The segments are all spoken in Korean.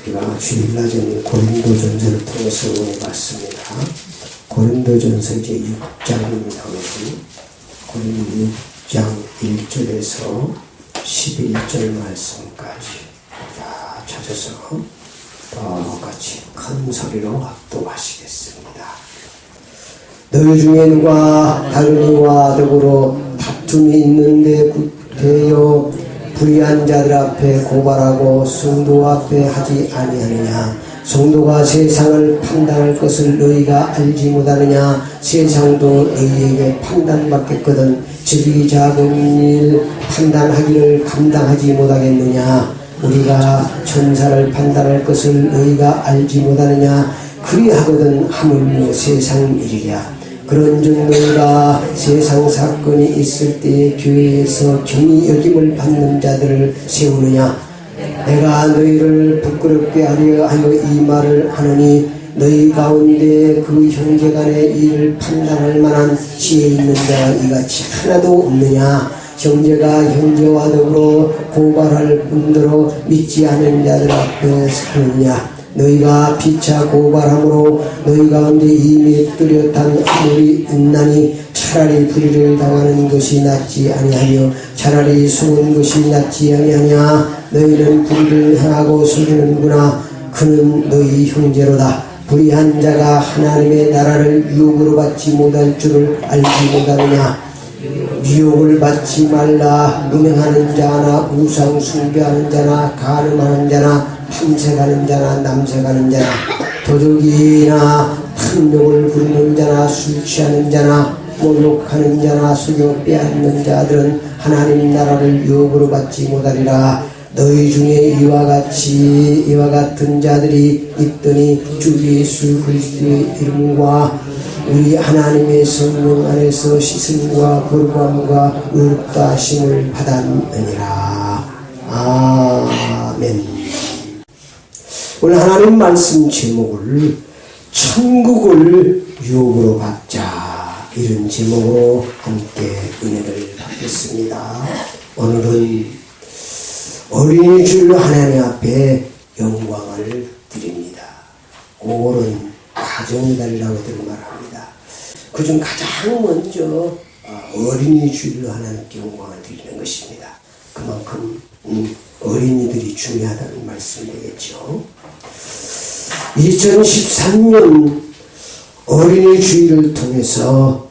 우리가 주일날은 고린도전서를 통해서 은혜 받습니다. 고린도전서 이제 6장입니다. 고린도 6장 1절에서 11절 말씀까지 찾아서 똑같이 큰 소리로 합독하시겠습니다. 너희 중에 누가 다른 이와 더불어 다툼이 있는데 구태여 불의한 자들 앞에 고발하고 성도 앞에 하지 아니하느냐. 성도가 세상을 판단할 것을 너희가 알지 못하느냐. 세상도 너희에게 판단받겠거든 저리 작은 일 판단하기를 감당하지 못하겠느냐. 우리가 천사를 판단할 것을 너희가 알지 못하느냐. 그리하거든 하물며 세상 일이랴. 그런즉 너희가 세상 사건이 있을 때에 교회에서 경히 여김을 받는 자들을 세우느냐. 내가 너희를 부끄럽게 하려 하여 이 말을 하노니 너희 가운데 그 형제간의 일을 판단할 만한 지혜 있는 자가 이같이 하나도 없느냐. 형제가 형제와 더불어 고발할 뿐더러 믿지 않은 자들 앞에 서느냐. 너희가 피차 고발함으로 너희 가운데 이미 뚜렷한 아무리 있나니 차라리 불의를 당하는 것이 낫지 아니하며 차라리 속은 것이 낫지 아니하냐. 너희는 불의를 행하고 속이는구나. 그는 너희 형제로다. 불의한 자가 하나님의 나라를 유혹으로 받지 못할 줄을 알지 못하느냐. 유혹을 받지 말라. 음행하는 자나 우상 숭배하는 자나 간음하는 자나 탐색하는 자나 남색하는 자나 도둑이나 탐욕을 부르는 자나 술 취하는 자나 모욕하는 자나 속여 빼앗는 자들은 하나님 나라를 유혹으로 받지 못하리라. 너희 중에 이와 같은 자들이 있더니 주 예수 그리스도의 이름과 우리 하나님의 성령 안에서 씻음과 거룩함과 의롭다 하심을 받았느니라. 아멘. 오늘 하나님 말씀 제목을 천국을 유혹으로 받자, 이런 제목으로 함께 은혜를 받겠습니다. 오늘은 어린이 주일로 하나님 앞에 영광을 드립니다. 5월은 가정의 달이라고들 말합니다. 그중 가장 먼저 어린이 주일로 하나님께 영광을 드리는 것입니다. 그만큼 어린이들이 중요하다는 말씀이 되겠죠. 2013년 어린이 주일을 통해서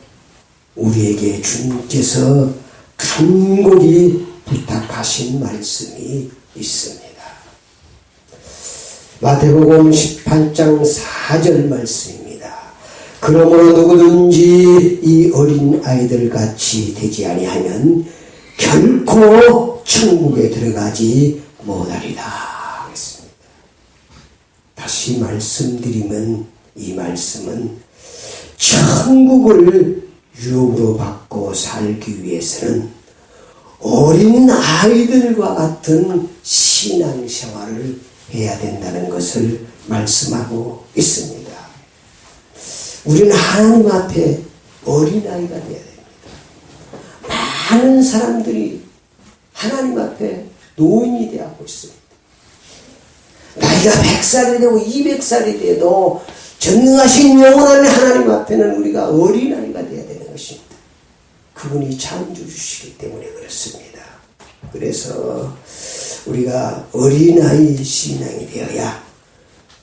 우리에게 주님께서 간곡히 부탁하신 말씀이 있습니다. 마태복음 18장 4절 말씀입니다. 그러므로 누구든지 이 어린 아이들 같이 되지 아니하면 결코 천국에 들어가지 못하리라. 다시 말씀드리면 이 말씀은 천국을 유혹으로 받고 살기 위해서는 어린 아이들과 같은 신앙생활을 해야 된다는 것을 말씀하고 있습니다. 우리는 하나님 앞에 어린아이가 되어야 됩니다. 많은 사람들이 하나님 앞에 노인이 되어가고 있습니다. 나이가 100살이 되고 200살이 돼도 전능하신 영원한 하나님 앞에는 우리가 어린아이가 되어야 되는 것입니다. 그분이 창조주시기 때문에 그렇습니다. 그래서 우리가 어린아이 신앙이 되어야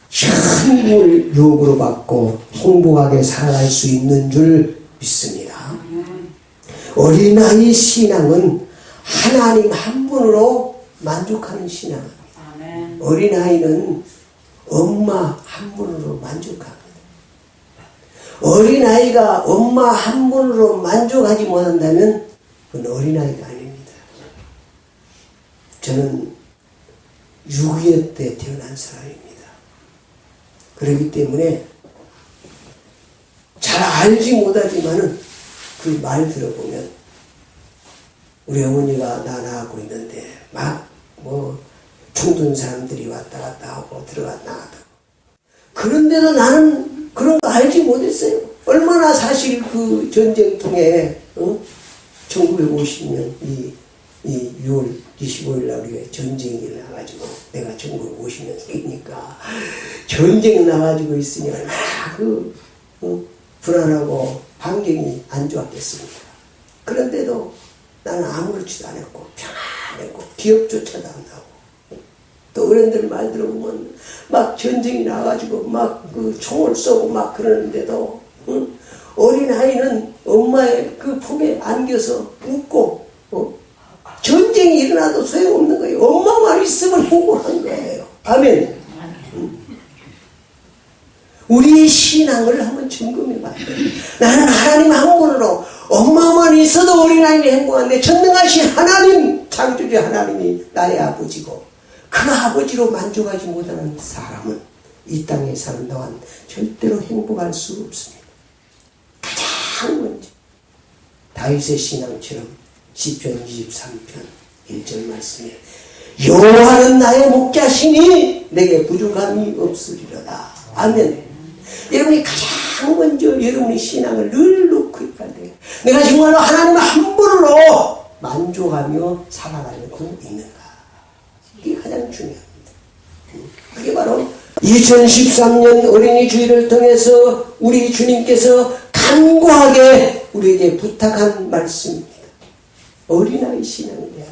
천국을 유혹으로 받고 행복하게 살아갈 수 있는 줄 믿습니다. 어린아이 신앙은 하나님 한 분으로 만족하는 신앙입니다. 어린아이는 엄마 한 분으로 만족합니다. 어린아이가 엄마 한 분으로 만족하지 못한다면 그건 어린아이가 아닙니다. 저는 6.25 때 태어난 사람입니다. 그렇기 때문에 잘 알지 못하지만은 그 말 들어보면 우리 어머니가 나 낳고 있는데 막 총든 사람들이 왔다 갔다 하고 들어갔다 나갔다. 그런데도 나는 그런 거 알지 못했어요. 얼마나 사실 그 전쟁통에 1950년 이 이 6월 25일 날 우리가 전쟁이 나가지고 내가 전국 50년생이니까 전쟁 나가지고 있으니 얼마나 불안하고 환경이 안 좋았겠습니까? 그런데도 나는 아무렇지도 않았고 평안했고 기업조차도 안 나고 또 어른들 말 들어보면 막 전쟁이 나가지고 막 그 총을 쏘고 막 그러는데도 어린아이는 엄마의 그 품에 안겨서 웃고 전쟁이 일어나도 소용없는 거예요. 엄마만 있으면 행복한 거예요. 아멘. 우리의 신앙을 한번 점검해 봐야 돼요. 나는 하나님 한 분으로 엄마만 있어도 어린아이는 행복한데 전능하신 하나님, 창조주 하나님이 나의 아버지고 그 아버지로 만족하지 못하는 사람은 이 땅에 사는 동안 절대로 행복할 수 없습니다. 가장 먼저 다윗의 신앙처럼 시편 23편 1절 말씀에 여호와는 나의 목자시니 내게 부족함이 없으리로다. 아멘. 여러분이 가장 먼저 여러분의 신앙을 늘 놓고 있어야 돼요. 내가 정말로 하나님 한 분으로 만족하며 살아가려고 있는가. 이게 가장 중요합니다. 그게 바로 2013년 어린이 주일을 통해서 우리 주님께서 간구하게 우리에게 부탁한 말씀입니다. 어린아이 신앙이 되라.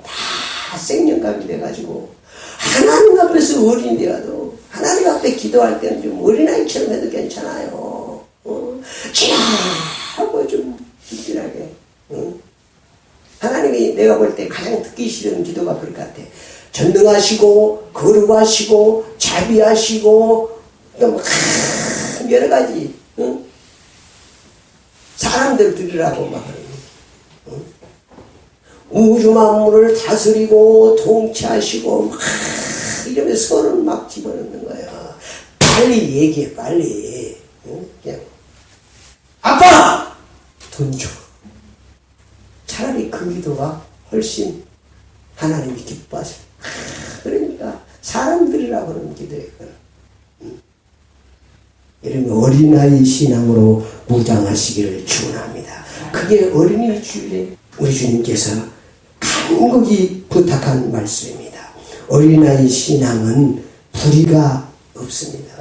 다 생년감이 돼가지고 하나님 앞에서 어린이 되어도 하나님 앞에 기도할 때는 좀 어린아이처럼 해도 괜찮아요. 하고 좀 진실하게. 하나님이 내가 볼 때 가장 듣기 싫은 기도가 그럴 것 같아. 전능하시고 거룩하시고 자비하시고 또 여러 가지 사람들 들으라고 막 우주 만물을 다스리고 통치하시고 막 이러면서 서로를 막 집어넣는 거야. 빨리 얘기해, 빨리. 그냥 아빠! 돈 줘. 차라리 그 기도가 훨씬 하나님이 기뻐하셔. 그러니까 사람들이라고 하는 기도예요. 여러분 어린아이 신앙으로 무장하시기를 축원합니다. 그게 어린이 주일에 우리 주님께서 간곡히 부탁한 말씀입니다. 어린아이 신앙은 불의가 없습니다.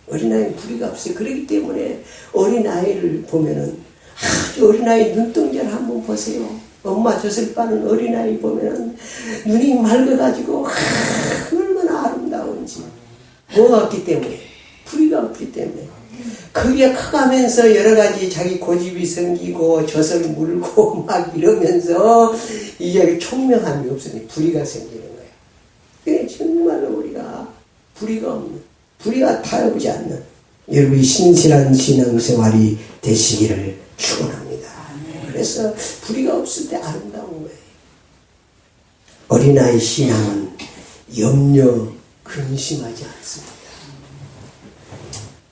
어린아이는 불의가 없어요. 그렇기 때문에 어린아이를 보면은 어린아이 눈동자를 한번 보세요. 엄마 젖을 빠는 어린아이 보면은 눈이 맑아가지고 얼마나 아름다운지. 뭐가 없기 때문에? 불의가 없기 때문에. 그게 커가면서 여러 가지 자기 고집이 생기고 젖을 물고 막 이러면서 이게 총명함이 없으니 불의가 생기는 거예요. 그게 정말로 우리가 불의가 없는, 불의가 타협하지 않는 여러분이 신실한 신앙생활이 되시기를 축원합니다. 그래서 불의가 없을 때 아름다운 거예요. 어린아이 신앙은 염려, 근심하지 않습니다.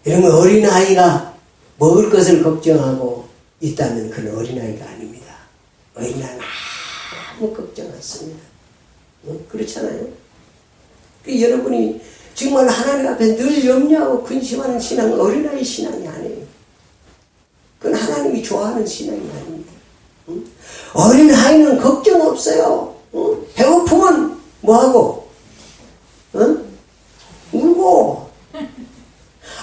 여러분 어린아이가 먹을 것을 걱정하고 있다면 그는 어린아이가 아닙니다. 어린아이는 아무 걱정 않습니다. 그렇잖아요. 여러분이 정말 하나님 앞에 늘 염려하고 근심하는 신앙은 어린아이 신앙이 아니에요. 그건 하나님이 좋아하는 신앙이 아닙니다. 어린아이는 걱정 없어요. 배고프면 뭐하고? 울고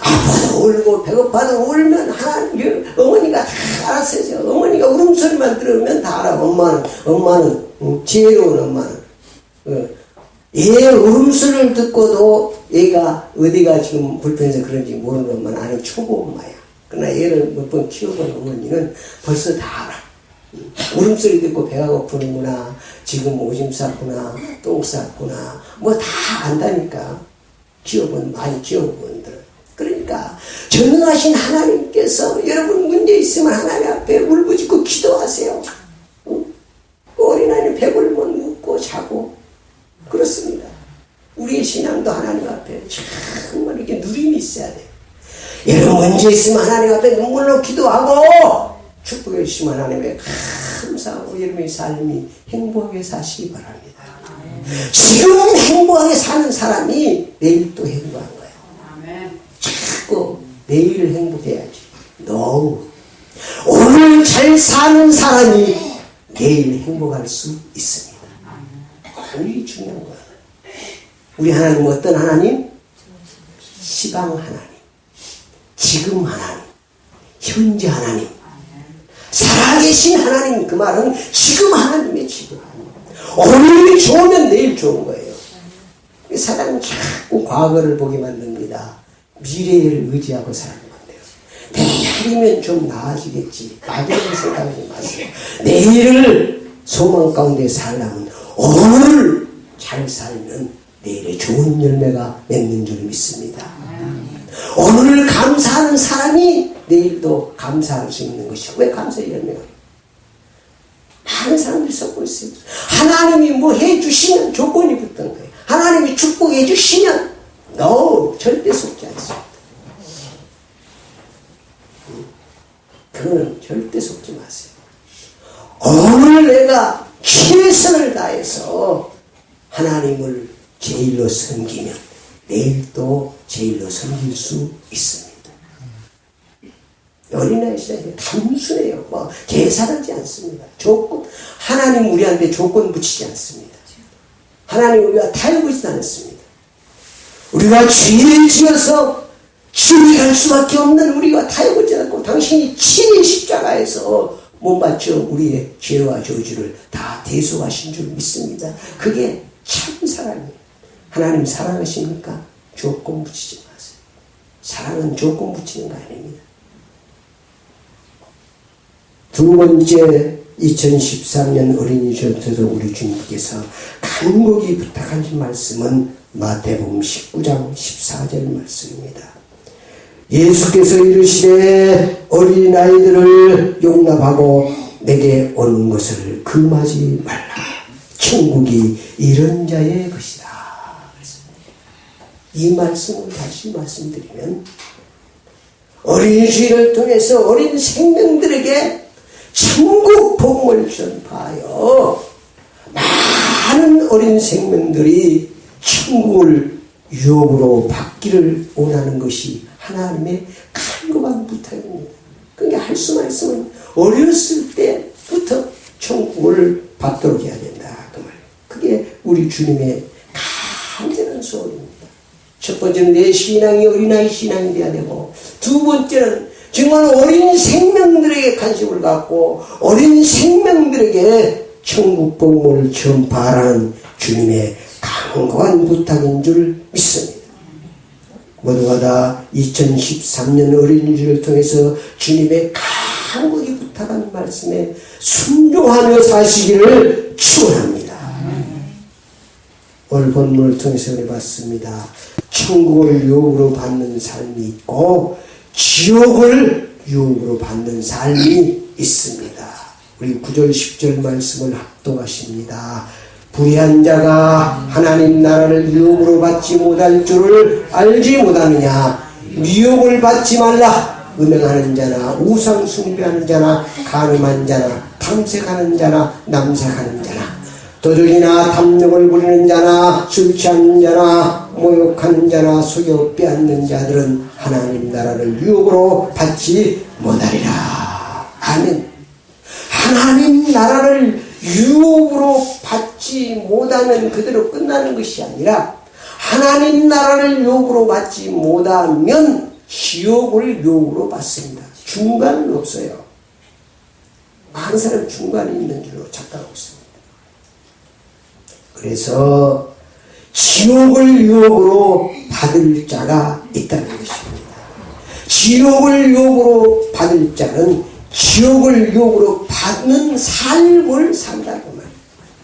아파도 울고 배고파도 울면 하나님 어머니가 다 알았어요. 어머니가 울음소리만 들으면 다 알아. 엄마는 지혜로운 엄마는 얘 울음소리를 듣고도 얘가 어디가 지금 불편해서 그런지 모르는 엄마는 아니 초보 엄마야. 그러나 얘를 몇 번 키워본 어머니는 벌써 다 알아. 울음소리 듣고 배가 고프는구나, 지금 오줌 쌌구나, 똥 쌌구나, 뭐 다 안다니까. 많이 키워본 분들은. 그러니까 전능하신 하나님께서 여러분 문제 있으면 하나님 앞에 울부짖고 기도하세요. 어린아이는 배불면 웃고 자고 그렇습니다. 우리의 신앙도 하나님 앞에 정말 이렇게 누림이 있어야 돼요. 여러분 문제 있으면 하나님 앞에 눈물로 기도하고 축복해 주시면 하나님께 감사하고 여러분의 삶이 행복하게 사시기 바랍니다. 지금 행복하게 사는 사람이 내일 또 행복한 거예요. 자꾸 내일 행복해야지. 너무 오늘 잘 사는 사람이 내일 행복할 수 있습니다. 이게 중요한 거야. 우리 하나님은 어떤 하나님? 시방 하나님, 지금 하나님, 현재 하나님, 살아계신 하나님. 그 말은 지금 하나님의 지금 하나님. 오늘이 좋으면 내일 좋은 거예요. 사람은 자꾸 과거를 보게 만듭니다. 미래를 의지하고 살아가면 돼요. 내일이면 좀 나아지겠지. 막연히 생각하지 마세요. 내일을 소망 가운데 살려면 오늘 잘 살면 내일에 좋은 열매가 맺는 줄 믿습니다. 오늘을 감사하는 사람이 내일도 감사할 수 있는 것이고, 왜 감사의 열매가? 많은 사람들이 썩고 있어요. 하나님이 뭐 해주시면 조건이 붙던 거예요. 하나님이 축복해 주시면 no, 절대 속지 않습니다. 그거는 절대 속지 마세요. 오늘 내가 최선을 다해서 하나님을 제일로 섬기면 내일도 제일로 섬길 수 있습니다. 어린아이 시대에 단순해요. 뭐 계산하지 않습니다. 조건, 하나님 우리한테 조건 붙이지 않습니다. 하나님 우리가 타협하지 않았습니다. 우리가 죄를 지어서 지옥에 갈 수밖에 없는 우리가 타협하지 않고 당신이 친히 십자가에서 못 바쳐 우리의 죄와 저주를 다 대속하신 줄 믿습니다. 그게 참 사랑이에요. 하나님 사랑하십니까? 조건 붙이지 마세요. 사랑은 조건 붙이는 거 아닙니다. 두 번째, 2013년 어린이집에서 우리 주님께서 간곡히 부탁하신 말씀은 마태복음 19장 14절 말씀입니다. 예수께서 이르시되 어린아이들을 용납하고 내게 오는 것을 금하지 말라. 천국이 이런 자의 것이다. 이 말씀을 다시 말씀드리면, 어린이 주일을 통해서 어린 생명들에게 천국 복음을 전파하여 많은 어린 생명들이 천국을 유혹으로 받기를 원하는 것이 하나님의 간곡한 부탁입니다. 그러니까 할 수만 있으면 어렸을 때부터 천국을 받도록 해야 된다. 그 말. 그게 우리 주님의 간절한 소원입니다. 첫 번째는 내 신앙이 어린아이 신앙이 돼야 되고, 두 번째는 정말 어린 생명들에게 관심을 갖고 어린 생명들에게 천국 복음을 전파하라는 주님의 강고한 부탁인 줄 믿습니다. 모두가 다 2013년 어린이주를 통해서 주님의 강하게 부탁한 말씀에 순종하며 사시기를 축원합니다. 오늘 본문을 통해서 해봤습니다. 천국을 유혹으로 받는 삶이 있고 지옥을 유혹으로 받는 삶이 있습니다. 우리 9절 10절 말씀을 합독하십니다. 불의한 자가 하나님 나라를 유혹으로 받지 못할 줄을 알지 못하느냐. 미혹을 받지 말라. 음행하는 자나 우상 숭배하는 자나 간음한 자나 탐색하는 자나 남색하는 자나 도둑이나 탐욕을 부리는 자나 술 취하는 자나 모욕하는 자나 속여 빼앗는 자들은 하나님 나라를 유혹으로 받지 못하리라. 아멘. 하나님 나라를 유혹으로 받지 못하면 그대로 끝나는 것이 아니라 하나님 나라를 유혹으로 받지 못하면 지옥을 유혹으로 받습니다. 중간은 없어요. 많은 사람이 중간에 있는 줄로 착각하고 있습니다. 그래서 지옥을 유혹으로 받을 자가 있다는 것입니다. 지옥을 유혹으로 받을 자는 지옥을 유혹으로 받는 삶을 산다고 말이에요.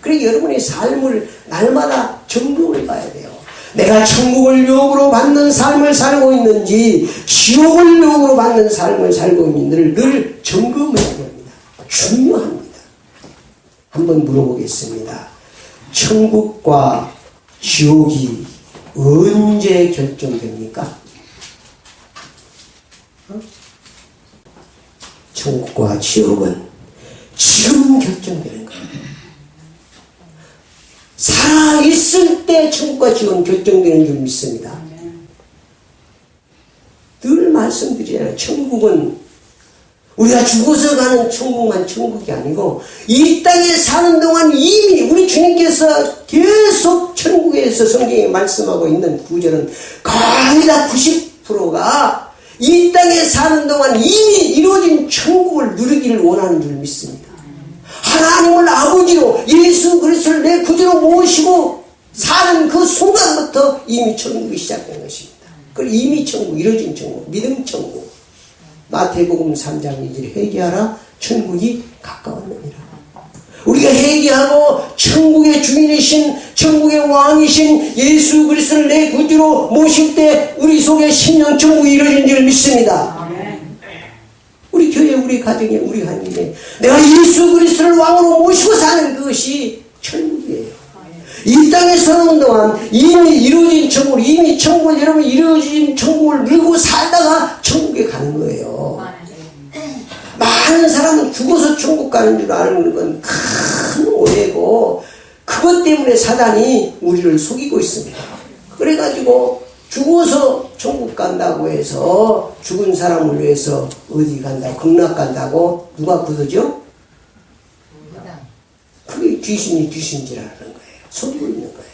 그래서 여러분의 삶을 날마다 점검해 봐야 돼요. 내가 천국을 유혹으로 받는 삶을 살고 있는지 지옥을 유혹으로 받는 삶을 살고 있는지를 늘 점검해야 됩니다. 중요합니다. 한번 물어보겠습니다. 천국과 지옥이 언제 결정됩니까? 천국과 지옥은 지금 결정되는 거예요. 살아있을 때 천국과 지옥은 결정되는 줄 믿습니다. 늘 말씀드리잖아요. 천국은 우리가 죽어서 가는 천국만 천국이 아니고 이 땅에 사는 동안 이미 우리 주님께서 계속 천국에서 성경에 말씀하고 있는 구절은 거의 다 90%가 이 땅에 사는 동안 이미 이루어진 천국을 누리기를 원하는 줄 믿습니다. 하나님을 아버지로 예수 그리스도를 내 구주로 모시고 사는 그 순간부터 이미 천국이 시작된 것입니다. 그걸 이미 천국, 이루어진 천국, 믿음 천국. 마태복음 3장 2절 회개하라 천국이 가까웠느니라. 우리가 회개하고 천국의 주인이신 천국의 왕이신 예수 그리스도를 내 구주로 모실 때 우리 속에 심령 천국이 이루어진 줄 믿습니다. 우리 교회, 우리 가정에, 우리 하나님에 내가 예수 그리스도를 왕으로 모시고 사는 그것이 천국이에요. 이 땅에 사는 동안 이미 이루어진 천국을, 이미 천국을 여러분 이루어진 천국을 누리고 살다가 천국에 가는 거예요. 많은 사람은 죽어서 천국 가는 줄 아는 건 큰 오해고 그것 때문에 사단이 우리를 속이고 있습니다. 그래가지고 죽어서 천국 간다고 해서 죽은 사람을 위해서 어디 간다고, 극락 간다고 누가 그러죠? 그게 귀신이 귀신지라는 거예요. 속이고 있는 거예요.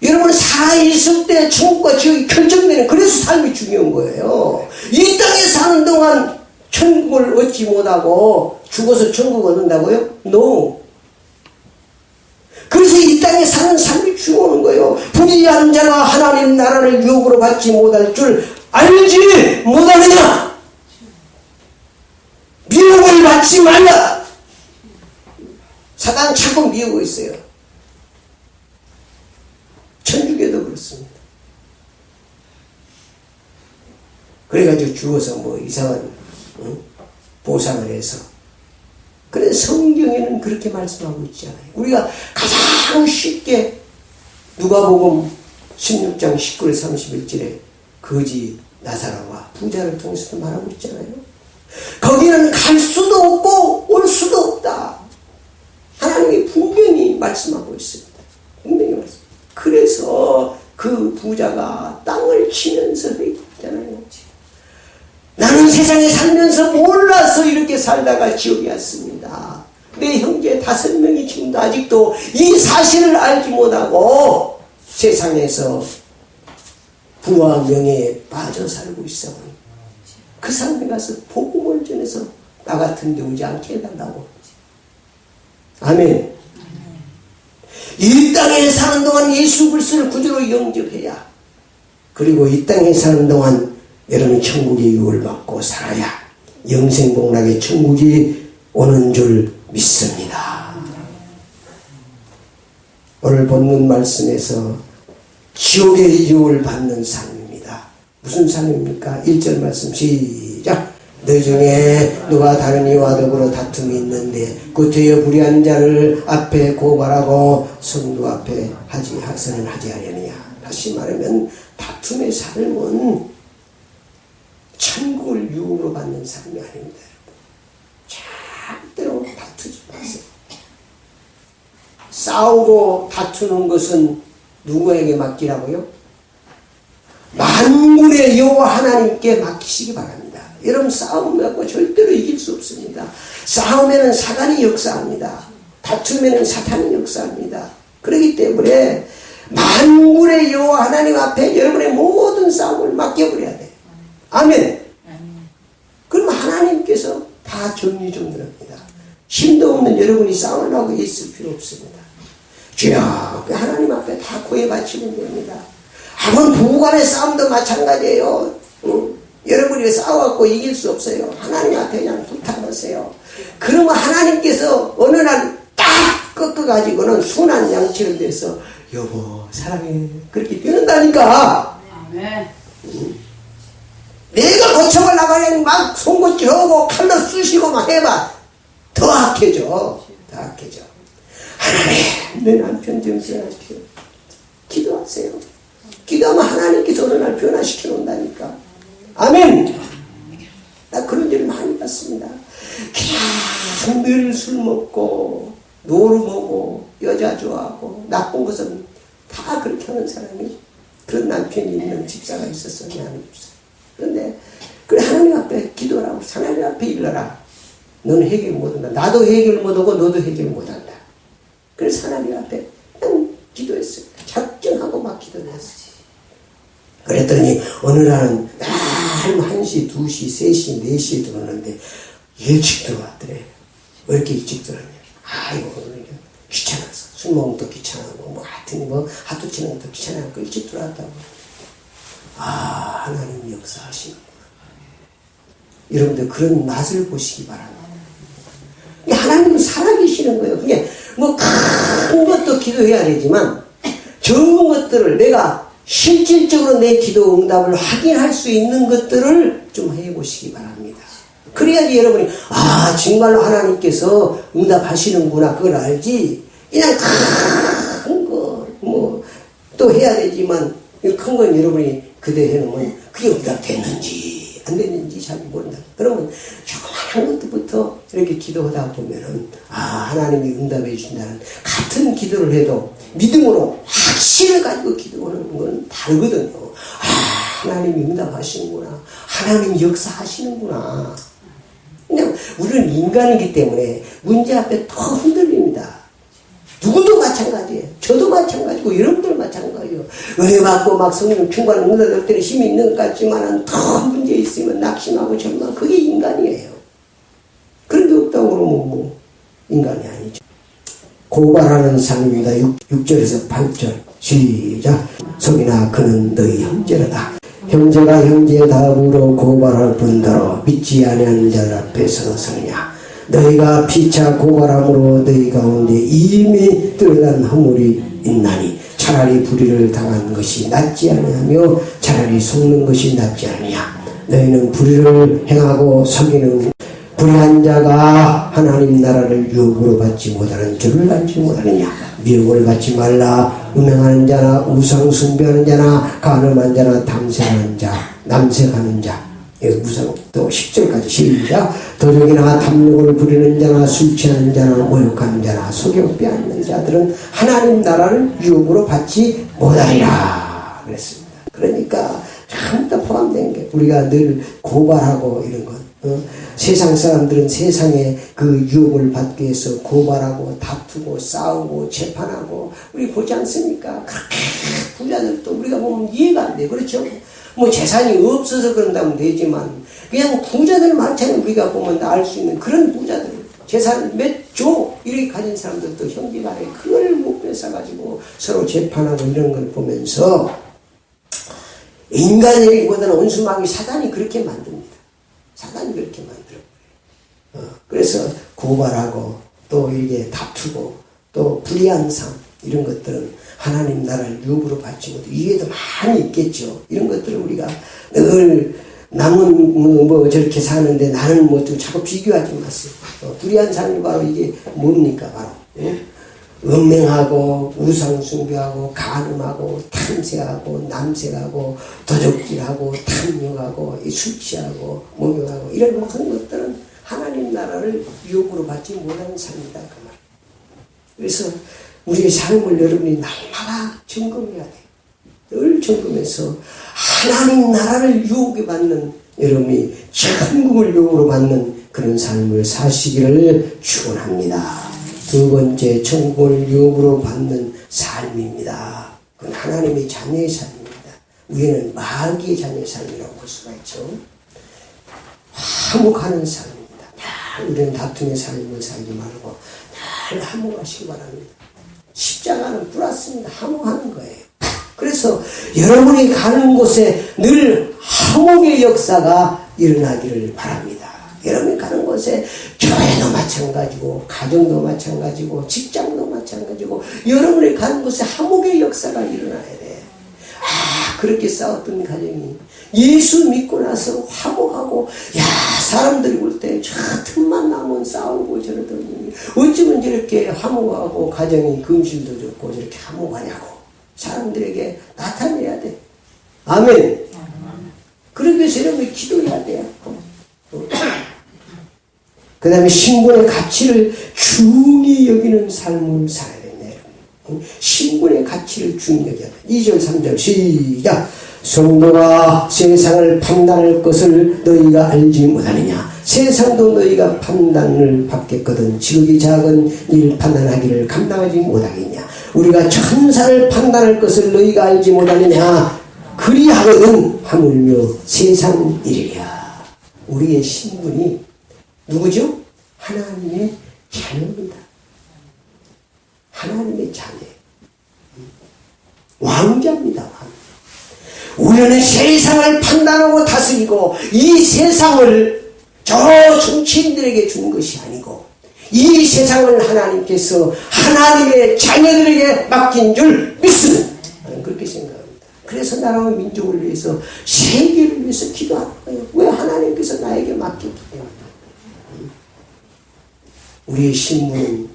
여러분 살아있을 때 천국과 지옥이 결정되는, 그래서 삶이 중요한 거예요. 이 땅에 사는 동안 천국을 얻지 못하고 죽어서 천국 얻는다고요? No. 그래서 이 땅에 사는 삶이 중요한 거예요. 불의한 자가 하나님 나라를 유업으로 받지 못할 줄 알지 못하느냐? 미혹을 받지 말라. 사단 자꾸 미우고 있어요. 천주교도 그렇습니다. 그래가지고 죽어서 뭐 이상한 보상을 해서. 그래서 성경에는 그렇게 말씀하고 있잖아요. 우리가 가장 쉽게 누가복음 16장 19절 31절에 거지 나사로와 부자를 통해서도 말하고 있잖아요. 거기는 갈 수도 없고 올 수도 없다. 하나님이 분명히 말씀하고 있습니다. 분명히 말씀. 그래서 그 부자가 땅을 치면서 회개했잖아요. 나는 세상에 살면서 몰라서 이렇게 살다가 지옥에 왔습니다. 내 형제 5명이 지금도 아직도 이 사실을 알지 못하고 세상에서 부와 명예에 빠져 살고 있어. 그 사람에 가서 복음을 전해서 나 같은 데 오지 않게 해달라고. 아멘. 이 땅에 사는 동안 예수 그리스도를 구주로 영접해야, 그리고 이 땅에 사는 동안 여러분이 천국의 유업을 받고 살아야 영생복락의 천국이 오는 줄 믿습니다. 오늘 본문 말씀에서 지옥의 유업을 받는 삶입니다. 무슨 삶입니까? 1절 말씀 시작. 너희 중에 누가 다른 이와 더불어 다툼이 있는데 구태여 불의한 자를 앞에 고발하고 성도 앞에 학선을 하지 않으느냐. 다시 말하면 다툼의 삶은 천국을 유업으로 받는 삶이 아닙니다. 절대로 다투지 마세요. 싸우고 다투는 것은 누구에게 맡기라고요? 만군의 여호와 하나님께 맡기시기 바랍니다. 여러분 싸움 갖고 절대로 이길 수 없습니다. 싸움에는 사단이 역사합니다. 다투면은 사탄이 역사합니다. 그렇기 때문에 만군의 여호와 하나님 앞에 여러분의 모든 싸움을 맡겨버려야 돼요. 아멘. 그럼 하나님께서 다 정리정돈합니다. 힘도 없는 여러분이 싸우려고 있을 필요 없습니다. 주여, 하나님 앞에 다 고해 바치면 됩니다. 아무 부부간의 싸움도 마찬가지예요. 여러분이 싸워갖고 이길 수 없어요. 하나님 앞에 그냥 부탁하세요. 그러면 하나님께서 어느 날 딱 꺾어가지고는 순한 양치를 돼서 여보 사랑해 그렇게 되는다니까. 아멘. 내가 고쳐가 나가려니 막 송곳지 하고 칼로 쑤시고 막 해봐. 더 악해져. 더 악해져. 하나님 내 남편 좀 변화시켜. 기도하세요. 기도하면 하나님께서 어느 날 변화시켜 놓는다니까. 아멘. 나 그런 일 많이 봤습니다. 계속 늘 술 먹고 노름하고 여자 좋아하고 나쁜 것은 다 그렇게 하는 사람이, 그런 남편이 있는 집사가 있었어요. 그런데 그래 하나님 앞에 기도하라고. 하나님 앞에 일러라. 너는 해결 못한다. 나도 해결 못하고 너도 해결 못한다. 그래서 하나님 앞에 그냥 기도했어요. 작정하고 막 기도했어요. 그랬더니 어느 날은 날 1시, 2시, 3시, 4시에 들어오는데 일찍 들어왔더래. 왜 이렇게 일찍 들어왔냐. 이거 오늘 귀찮아서. 술 먹으면 또 귀찮아고, 뭐 하여튼 뭐 하도 치는 것도 귀찮아고 일찍 들어왔다고. 하나님 역사하시는구나. 여러분들 그런 맛을 보시기 바랍니다. 하나님은 살아계시는 거예요. 그게 뭐 큰 것도 기도해야 되지만 적은 것들을 내가 실질적으로 내 기도 응답을 확인할 수 있는 것들을 좀 해보시기 바랍니다. 그래야지 여러분이 정말로 하나님께서 응답하시는구나 그걸 알지. 그냥 큰 거 뭐 또 해야 되지만 큰 건 여러분이 그대 해놓으면 그게 응답 됐는지 안 됐는지 잘 모른다. 그러면 조그마한 것부터 이렇게 기도하다 보면은 하나님이 응답해 주신다는 같은 기도를 해도 믿음으로 확신을 가지고 기도하는 건 다르거든요. 하나님이 응답하시는구나. 하나님이 역사하시는구나. 그냥 우리는 인간이기 때문에 문제 앞에 더 흔들립니다. 누구도 마찬가지예요. 저도 마찬가지고 여러분들 마찬가지예요. 은혜 받고 막 성령 충만을 응답할 때는 힘이 있는 것 같지만 더 문제 있으면 낙심하고 절망. 그게 인간이에요. 그런 게 없다고 그러면 뭐 인간이 아니죠. 고발하는 삶입니다. 6절에서 8절 시작. 속이나 그는 너희 형제로다. 형제가 형제의 다음으로 고발할 뿐더러 믿지 아니하는 자들 앞에 서서느냐. 너희가 피차 고발함으로 너희 가운데 이미 뚜렷한 허물이 있나니 차라리 불의를 당한 것이 낫지 아니하며 차라리 속는 것이 낫지 아니냐. 너희는 불의를 행하고 속이는 불의한 자가 하나님 나라를 유혹으로 받지 못하는 줄을 알지 못하느냐. 미혹을 받지 말라. 음행하는 자나 우상 숭배하는 자나 간음한 자나 탐색하는 자 남색하는 자. 우상 또 10절까지 시작. 도적이나 탐욕을 부리는 자나 술 취하는 자나 모욕하는 자나 속여 빼앗는 자들은 하나님 나라를 유혹으로 받지 못하리라 그랬습니다. 그러니까 전부 다 포함된 게 우리가 늘 고발하고 이런 것. 세상 사람들은 세상에 그 유혹을 받기 위해서 고발하고 다투고 싸우고 재판하고 우리 보지 않습니까? 그렇게 부자들도 우리가 보면 이해가 안 돼. 그렇죠? 뭐 재산이 없어서 그런다면 되지만 그냥 부자들 많잖아요. 우리가 보면 알 수 있는 그런 부자들 재산 몇 조 이렇게 가진 사람들도 형제간에 그걸 못 뺏어가지고 서로 재판하고 이런 걸 보면서 인간이기보다는 원수마귀 사단이 그렇게 만듭니다. 사단이 그렇게 만들어버려요. 그래서 고발하고 또 이렇게 다투고 또 불의한 삶 이런 것들은 하나님 나라를 유혹으로 받지 못해. 이게도 많이 있겠죠. 이런 것들을 우리가 늘 남은 뭐 저렇게 사는데 나는 뭐 자꾸 비교하지 마세요. 불의한 삶이 바로 이게 뭡니까 바로 음행하고 우상숭배하고 간음하고 탐색하고 남색하고 도적질하고 탐욕하고 술취하고 목욕하고 이런 모든 것들은 하나님 나라를 유혹으로 받지 못하는 삶이다 그 말. 그래서 우리의 삶을 여러분이 날마다 점검해야 돼요. 늘 점검해서 하나님 나라를 유혹에 받는 여러분이 천국을 유혹으로 받는 그런 삶을 사시기를 축원합니다. 두 번째 천국을 유혹으로 받는 삶입니다. 그건 하나님의 자녀의 삶입니다. 위에는 마귀의 자녀의 삶이라고 볼 수가 있죠. 화목하는 삶입니다. 늘 우리는 다툼의 삶을 살지 말고 늘 화목하시기 바랍니다. 십자가는 플러스입니다. 화목하는 거예요. 그래서 여러분이 가는 곳에 늘 화목의 역사가 일어나기를 바랍니다. 여러분이 가는 곳에 교회도 마찬가지고 가정도 마찬가지고 직장도 마찬가지고 여러분이 가는 곳에 화목의 역사가 일어나야 돼. 그렇게 싸웠던 가정이 예수 믿고 나서 화목하고 사람들이 볼 때 저 틈만 나면 싸우고 저러더니 어쩌면 저렇게 화목하고 가정이 금실도 좋고 저렇게 화목하냐고 사람들에게 나타내야 돼. 아멘. 그러기 위해서 여러분이 기도해야 돼요. 그 다음에 신분의 가치를 중히 여기는 삶을 살아야 됩니다. 신분의 가치를 중히 여겨야 돼. 2절 3절 시작. 성도가 세상을 판단할 것을 너희가 알지 못하느냐. 세상도 너희가 판단을 받겠거든 지극히 작은 일 판단하기를 감당하지 못하겠냐. 우리가 천사를 판단할 것을 너희가 알지 못하느냐. 그리하거든 하물며 세상 일이랴. 우리의 신분이 누구죠? 하나님의 자녀입니다. 하나님의 자녀. 왕자입니다. 우리는 세상을 판단하고 다스리고 이 세상을 저 정치인들에게 준 것이 아니고 이 세상을 하나님께서 하나님의 자녀들에게 맡긴 줄 믿습니다. 저는 그렇게 생각합니다. 그래서 나라와 민족을 위해서 세계를 위해서 기도하는 거예요. 왜 하나님께서 나에게 맡겼기 때문에. 우리의 신분은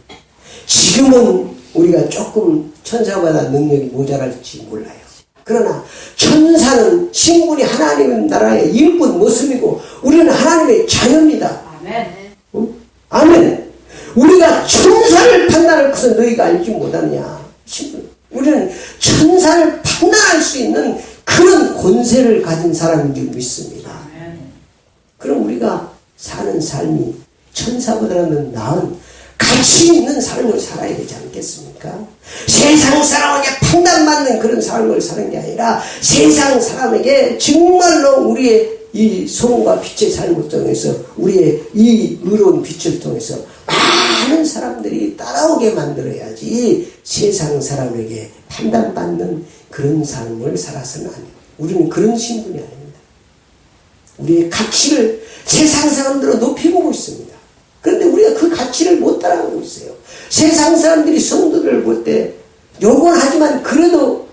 지금은 우리가 조금 천사보다 능력이 모자랄지 몰라요. 그러나 천사는 신분이 하나님 나라의 일꾼 모습이고 우리는 하나님의 자녀입니다. 아멘. 응? 아멘. 우리가 천사를 판단할 것은 너희가 알지 못하느냐. 신분. 우리는 천사를 판단할 수 있는 그런 권세를 가진 사람인 줄 믿습니다. 아멘. 그럼 우리가 사는 삶이 천사보다는 나은 가치 있는 삶을 살아야 되지 않겠습니까? 세상 사람에게 판단받는 그런 삶을 사는 게 아니라 세상 사람에게 정말로 우리의 이 소금과 빛의 삶을 통해서 우리의 이 의로운 빛을 통해서 많은 사람들이 따라오게 만들어야지 세상 사람에게 판단받는 그런 삶을 살아서는 안 돼요. 우리는 그런 신분이 아닙니다. 우리의 가치를 세상 사람들은 높이 보고 있습니다. 그런데 우리가 그 가치를 못 따라가고 있어요. 세상 사람들이 성도들을 볼 때 욕은 하지만 그래도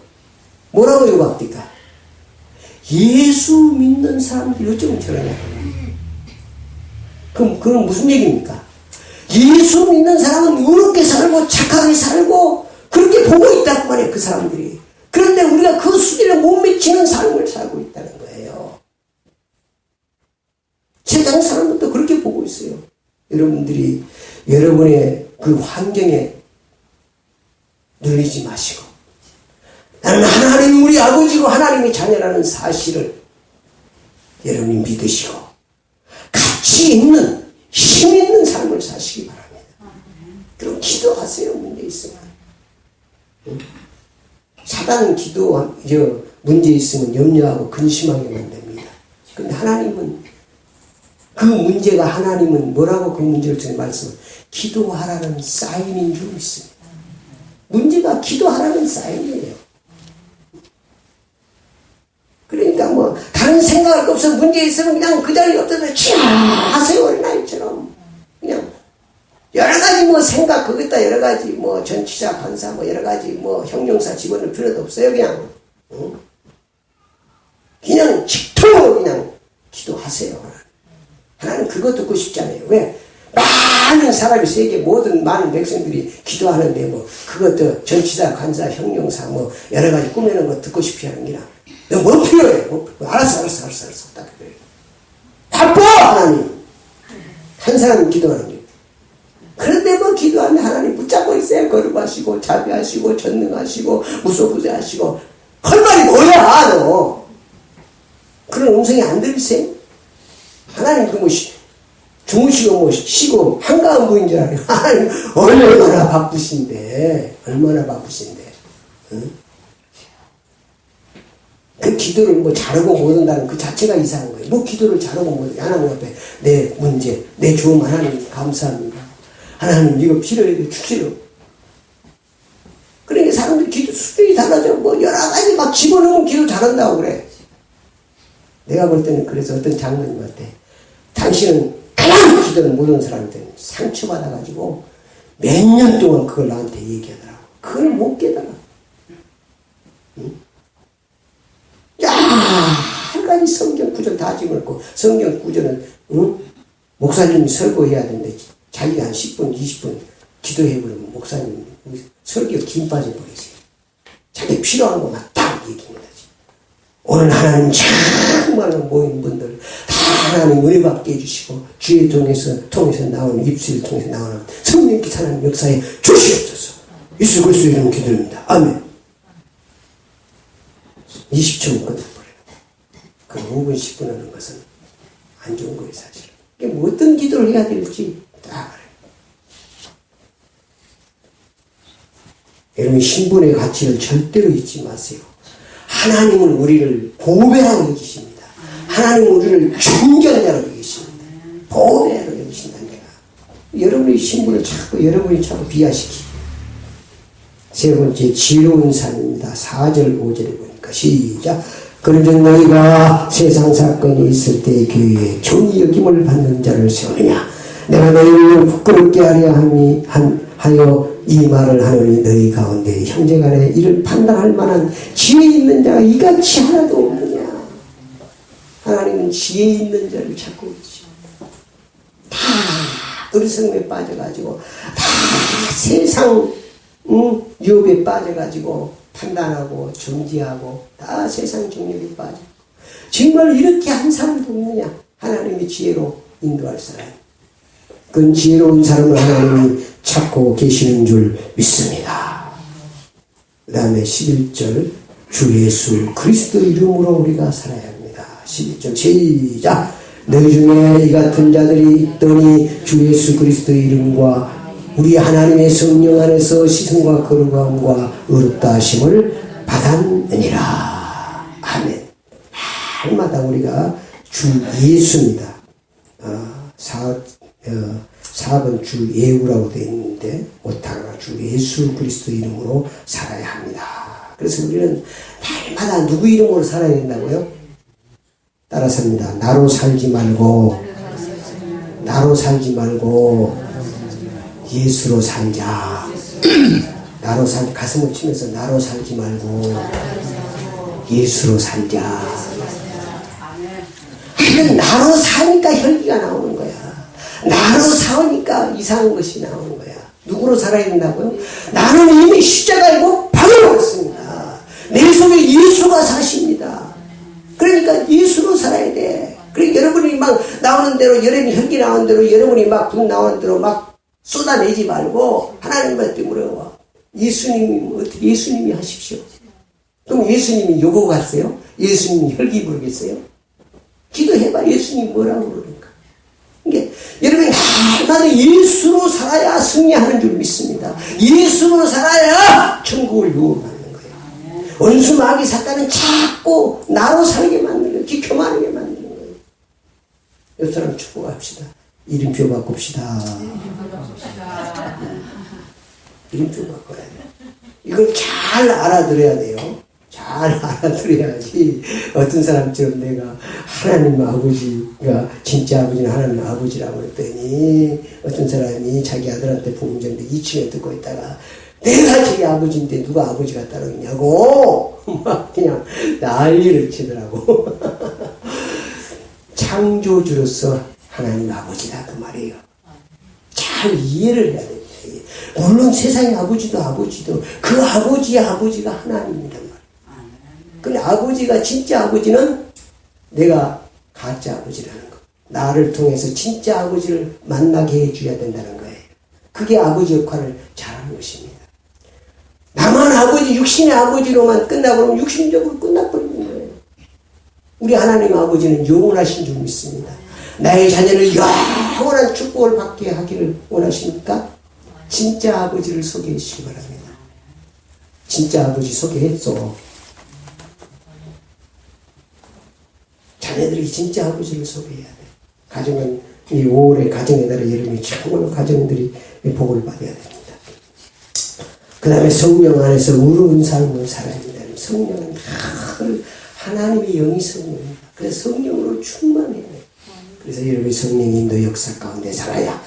뭐라고 욕합니까? 예수 믿는 사람들이 어쩌면 저러냐. 그럼 그건 무슨 얘기입니까? 예수 믿는 사람은 의롭게 살고 착하게 살고 그렇게 보고 있다고 말이에요. 그 사람들이. 그런데 우리가 그 수준에 못 미치는 삶을 살고 있다는 거예요. 세상 사람들도 그렇게 보고 있어요. 여러분들이 여러분의 그 환경에 눌리지 마시고 나는 하나님 우리 아버지고 하나님의 자녀라는 사실을 여러분이 믿으시고 가치 있는 힘 있는 삶을 사시기 바랍니다. 그럼 기도하세요. 문제 있으면. 사단은 문제 있으면 염려하고 근심하게 만듭니다. 그런데 하나님은 그 문제가 하나님은 뭐라고 그 문제를 통해 말씀을 기도하라는 사인인 줄 믿습니다. 문제가 기도하라는 사인이에요. 그러니까 뭐 다른 생각할 거 없어 문제 있으면 그냥 그 자리에 없어서 치아 하세요. 어린아이처럼 그냥 여러 가지 뭐 생각 거기다 여러 가지 뭐 전치사 관사 뭐 여러 가지 뭐 형용사 집어넣을 필요도 없어요. 그냥 그냥 직통으로 그냥 기도하세요. 하나님 그거 듣고 싶잖아요. 왜? 많은 사람이 세계 모든 많은 백성들이 기도하는데 뭐 그것도 전치사, 관사, 형용사 뭐 여러 가지 꾸미는 거 듣고 싶지 않은 게라. 너 뭐 필요해? 알았어. 딱 그래. 바빠 하나님. 한 사람은 기도하는 게. 그런데 뭐 기도하면 하나님 붙잡고 있어요. 거룩하시고 자비하시고 전능하시고 무소부재하시고 할 말이 뭐야 너? 그런 음성이 안 들리세요? 하나님 그 뭐 주무시고 뭐 쉬고 한가한 분인 줄 알아요. 하나님 얼마나 바쁘신데 응? 그 기도를 뭐 잘하고 못한다는 그 자체가 이상한 거예요. 뭐 기도를 잘하고 못해. 하나님 앞에 내 문제 내 주음 하나님 감사합니다. 하나님 이거 필요해 주세요. 그러니까 사람들이 기도 수준이 달라져. 뭐 여러 가지 막 집어넣으면 기도 잘한다고 그래. 내가 볼 때는 그래서 어떤 장로님한테 당신은 가장 기도를 못하는 사람한테 상처받아가지고 몇 년 동안 그걸 나한테 얘기하더라고. 그걸 못 깨달아. 응? 야, 한 가지 성경 구절 다 집어넣고 성경 구절은 목사님이 설교해야 되는데 자기가 한 10분, 20분 기도해버리면 목사님 설교 김 빠져버리지. 자기 필요한 것만 딱 얘기합니다. 오늘 하나님 정말 모인 분들 다 하나님 은혜 받게 해주시고 주의 통해서 나오는 입술을 통해서 나오는 성령께서 하나님 역사에 주시옵소서. 예수 그리스도 이름 기도합니다. 아멘. 20초 끊어버려요. 그 5분 10분 하는 것은 안 좋은 거예요 사실. 뭐 어떤 기도를 해야 될지 다 알아요. 여러분 신분의 가치를 절대로 잊지 마세요. 하나님은 우리를 보배라고 여기십니다. 하나님은 우리를 존경자라고 여기십니다. 보배라고 여기신다니까. 여러분의 신분을 여러분이 자꾸 비하시키. 세 번째 지혜로운 삶입니다. 4절 5절에 보니까 시작. 그런즉 너희가 세상 사건이 있을 때 교회에 존귀 여김을 받는 자를 세우느냐. 내가 너희를 부끄럽게 하여 이 말을 하노니 너희 가운데 형제간에 이를 판단할 만한 지혜 있는 자가 이같이 하나도 없느냐. 하나님은 지혜 있는 자를 찾고 있죠. 다 어리석음에 빠져가지고 다 세상 유혹에 빠져가지고 판단하고 정지하고 다 세상 정력에 빠져. 정말 이렇게 한 사람도 없느냐. 하나님의 지혜로 인도할 사람. 그건 지혜로운 사람을 하나님이 찾고 계시는 줄 믿습니다. 그 다음에 11절 주 예수 그리스도 이름으로 우리가 살아야 합니다. 11절 시작. 너희 중에 이 같은 자들이 있더니 주 예수 그리스도 이름과 우리 하나님의 성령 안에서 시승과 거룩함과 의롭다 하심을 받았느니라. 아멘. 날마다 우리가 주 예수입니다. 4번 주 예우라고 되어 있는데 오타가 주 예수 그리스도 이름으로 살아야 합니다. 그래서 우리는 날마다 누구 이름으로 살아야 된다고요? 따라서 합니다. 나로 살지 말고 예수로 살자. 가슴을 치면서 나로 살지 말고 예수로 살자. 하여튼 나로 사니까 혈기가 나오는 거야. 나로 사니까 이상한 것이 나오는 거야. 누구로 살아야 된다고요? 나는 이미 십자가에 못 박아놨습니다. 내 속에 예수가 사십니다. 그러니까 예수로 살아야 돼. 그러니까 여러분이 막 나오는 대로, 여러분이 혈기 나오는 대로, 여러분이 막 불 나오는 대로 막 쏟아내지 말고 하나님한테 물어봐. 예수님이 하십시오. 그럼 예수님이 요거 갔어요? 예수님이 혈기 부르겠어요? 기도해봐. 예수님 뭐라고 그러니까. 그러니까 여러분이 날마다 예수로 살아야 승리하는 줄 믿습니다. 예수로 살아야 천국을 유업하는 거예요. 원수 마귀 사탄은 자꾸 나로 살게 만드는 거예요. 기교만하게 만드는 거예요. 옆 사람 축복합시다. 이름표 바꿉시다. 이름표 바꿔야 돼요. 이걸 잘 알아들어야 돼요. 잘 알아들어야지. 어떤 사람처럼 내가 하나님 아버지가 진짜 아버지는 하나님 아버지라고 그랬더니 어떤 사람이 자기 아들한테 복음 전데 2층에 듣고 있다가 내가 자기 아버지인데 누가 아버지가 따로 있냐고 막 그냥 난리를 치더라고. 창조주로서 하나님 아버지다 그 말이에요. 잘 이해를 해야 됩니다. 물론 세상의 아버지도 그 아버지의 아버지가 하나님이란 말이에요. 근데 아버지가 진짜 아버지는 내가 가짜 아버지라는 거. 나를 통해서 진짜 아버지를 만나게 해줘야 된다는 거예요. 그게 아버지 역할을 잘하는 것입니다. 나만 아버지, 육신의 아버지로만 끝나고 육신적으로 끝나버리는 거예요. 우리 하나님 아버지는 영원하신 줄 믿습니다. 나의 자녀를 영원한 축복을 받게 하기를 원하십니까? 진짜 아버지를 소개해 주시기 바랍니다. 진짜 아버지 소개했어. 자녀들이 진짜 아버지를 소개해야 돼. 가정은 이 5월의 가정의 달에 여러분이 참으로 가정들이 복을 받아야 됩니다. 그 다음에 성령 안에서 의로운 삶을 살아야 합니다. 성령은 하나님의 영이 성령입니다. 그래서 성령으로 충만해야 돼요. 그래서 여러분이 성령 인도 역사 가운데 살아야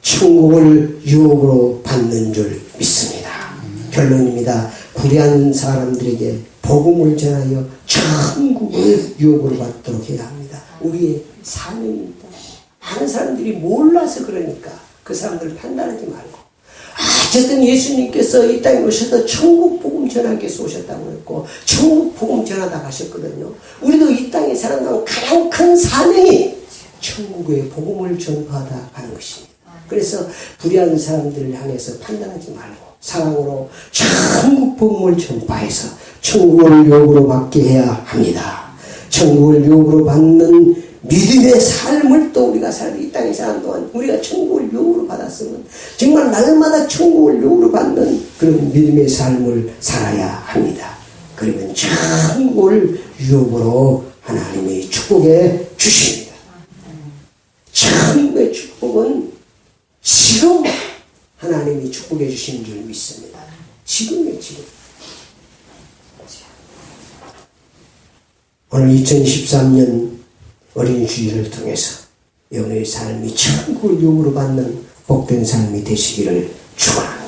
천국을 유혹으로 받는 줄 믿습니다. 결론입니다. 불의한 사람들에게 복음을 전하여 천국을 유혹으로 받도록 해야 합니다. 우리의 사명입니다. 많은 사람들이 몰라서 그러니까 그 사람들을 판단하지 말고 어쨌든 예수님께서 이 땅에 오셔서 천국 복음 전하기 위해서 오셨다고 했고 천국 복음 전하다 가셨거든요. 우리도 이 땅에 살아가는 가장 큰 사명이 천국의 복음을 전파하다 가는 것입니다. 그래서 불의한 사람들을 향해서 판단하지 말고 사랑으로 천국 복음을 전파해서 천국을 유혹으로 받게 해야 합니다. 천국을 유혹으로 받는 믿음의 삶을 또 우리가 살고 이 땅에 사는 동안 우리가 천국을 유혹으로 받았으면 정말 날마다 천국을 유혹으로 받는 그런 믿음의 삶을 살아야 합니다. 그러면 천국을 유혹으로 하나님이 축복해 주십니다. 천국의 축복은 지금 하나님이 축복해 주시는 줄 믿습니다. 지금이에요, 지금. 오늘 2013년 어린이 주일을 통해서 여러분의 삶이 천국을 유혹으로 받는 복된 삶이 되시기를 축원합니다.